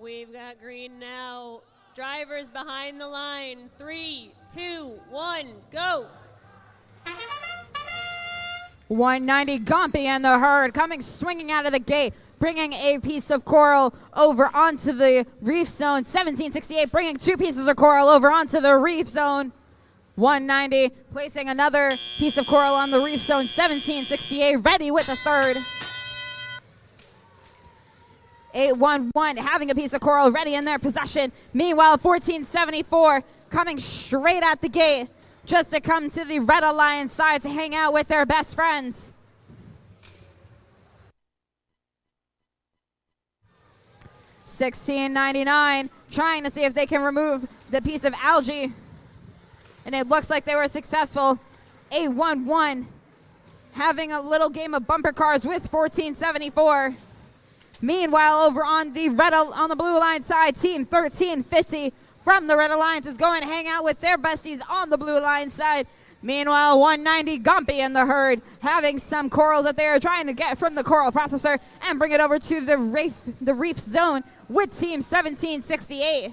We've got green now. Drivers behind the line. 3, 2, 1, go. 190 Gompy and the herd coming swinging out of the gate, bringing a piece of coral over onto the reef zone. 1768 bringing 2 pieces of coral over onto the reef zone. 190 placing another piece of coral on the reef zone. 1768 ready with the third. 811 having a piece of coral ready in their possession. Meanwhile, 1474 coming straight at the gate just to come to the Red Alliance side to hang out with their best friends. 1699 trying to see if they can remove the piece of algae, and it looks like they were successful. 811 having a little game of bumper cars with 1474. Meanwhile, over on the blue line side, team 1350 from the Red Alliance is going to hang out with their besties on the blue line side. Meanwhile, 190 Gumpy and the herd having some corals that they are trying to get from the coral processor and bring it over to the reef zone with team 1768.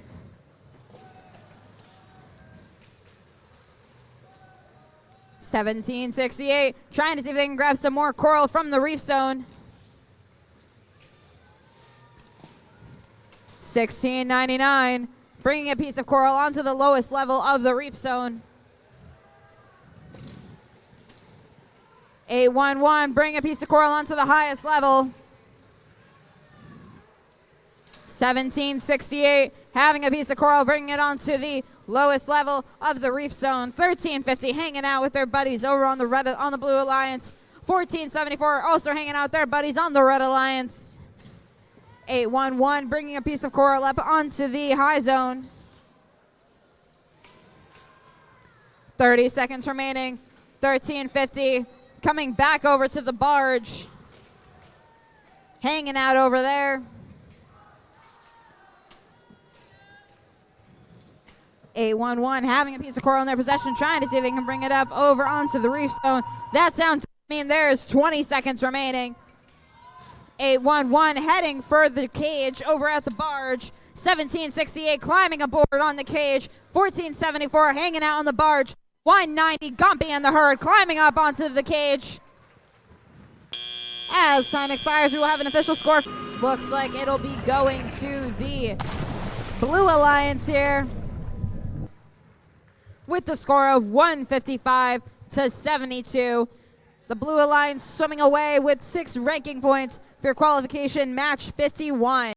trying to see if they can grab some more coral from the reef zone. 1699 bringing a piece of coral onto the lowest level of the reef zone. 811 bringing a piece of coral onto the highest level. 1768 having a piece of coral, bringing it onto the lowest level of the reef zone. 1350 hanging out with their buddies over on the Blue Alliance. 1474 also hanging out with their buddies on the Red Alliance. 811 bringing a piece of coral up onto the high zone. 30 seconds remaining. 1350 coming back over to the barge. Hanging out over there. 811 having a piece of coral in their possession, trying to see if they can bring it up over onto the reef zone. That sounds to me there's 20 seconds remaining. 811 heading for the cage over at the barge. 1768 climbing aboard on the cage. 1474 hanging out on the barge. 190 Gumpy and the herd climbing up onto the cage. As time expires, we will have an official score. Looks like it'll be going to the Blue Alliance here with the score of 155-72. The Blue Alliance swimming away with 6 ranking points for qualification match 51.